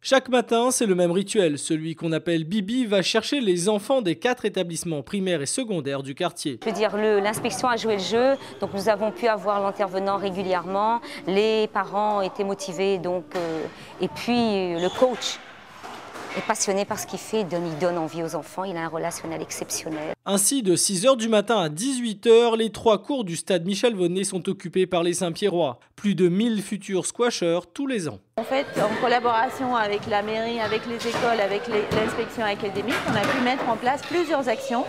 Chaque matin, c'est le même rituel. Celui qu'on appelle Bibi va chercher les enfants des 4 établissements primaires et secondaires du quartier. Je veux dire, l'inspection a joué le jeu, donc nous avons pu avoir l'intervenant régulièrement. Les parents étaient motivés, et puis le coach est passionné par ce qu'il fait, il donne envie aux enfants, il a un relationnel exceptionnel. Ainsi, de 6 h du matin à 18 h, les 3 cours du stade Michel Vonnet sont occupés par les Saint-Pierrois. Plus de 1000 futurs squashers tous les ans. En fait, en collaboration avec la mairie, avec les écoles, avec l'inspection académique, on a pu mettre en place plusieurs actions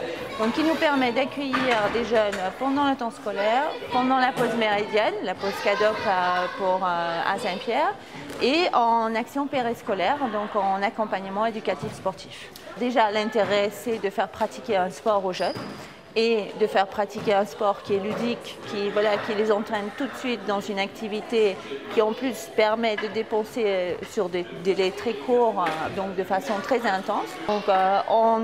qui nous permettent d'accueillir des jeunes pendant le temps scolaire, pendant la pause méridienne, la pause cadoc à Saint-Pierre, et en action périscolaire, donc en accompagnement éducatif sportif. Déjà, l'intérêt, c'est de faire pratiquer un sport aux jeunes et de faire pratiquer un sport qui est ludique, qui les entraîne tout de suite dans une activité qui en plus permet de dépenser sur des délais très courts, donc de façon très intense. Donc on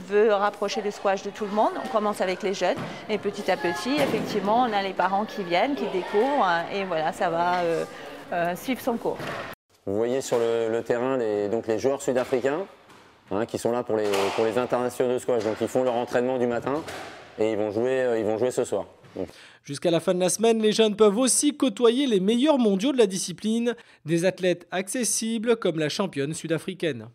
veut rapprocher le squash de tout le monde, on commence avec les jeunes et petit à petit, effectivement, on a les parents qui viennent, qui découvrent et voilà, ça va suivre son cours. Vous voyez sur le terrain les joueurs sud-africains qui sont là pour les internationaux de squash, donc ils font leur entraînement du matin et ils vont jouer ce soir. Jusqu'à la fin de la semaine, les jeunes peuvent aussi côtoyer les meilleurs mondiaux de la discipline, des athlètes accessibles comme la championne sud-africaine.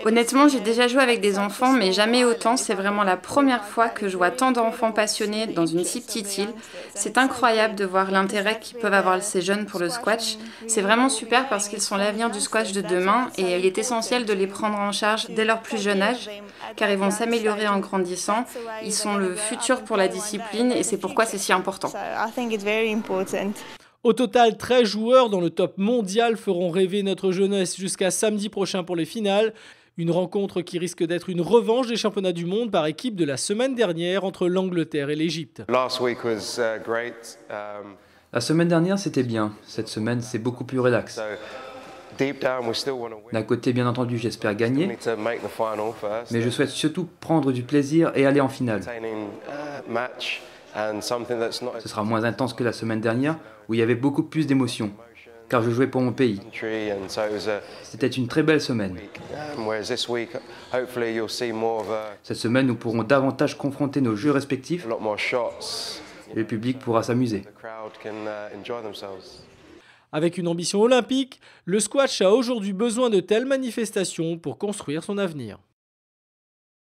Honnêtement, j'ai déjà joué avec des enfants, mais jamais autant. C'est vraiment la première fois que je vois tant d'enfants passionnés dans une si petite île. C'est incroyable de voir l'intérêt qu'ils peuvent avoir ces jeunes pour le squash. C'est vraiment super parce qu'ils sont l'avenir du squash de demain et il est essentiel de les prendre en charge dès leur plus jeune âge, car ils vont s'améliorer en grandissant. Ils sont le futur pour la discipline et c'est pourquoi c'est si important. Au total, 13 joueurs dans le top mondial feront rêver notre jeunesse jusqu'à samedi prochain pour les finales. Une rencontre qui risque d'être une revanche des championnats du monde par équipe de la semaine dernière entre l'Angleterre et l'Égypte. La semaine dernière, c'était bien. Cette semaine, c'est beaucoup plus relax. D'un côté, bien entendu, j'espère gagner, mais je souhaite surtout prendre du plaisir et aller en finale. Ce sera moins intense que la semaine dernière, où il y avait beaucoup plus d'émotions, car je jouais pour mon pays. C'était une très belle semaine. Cette semaine, nous pourrons davantage confronter nos jeux respectifs et le public pourra s'amuser. Avec une ambition olympique, le squash a aujourd'hui besoin de telles manifestations pour construire son avenir.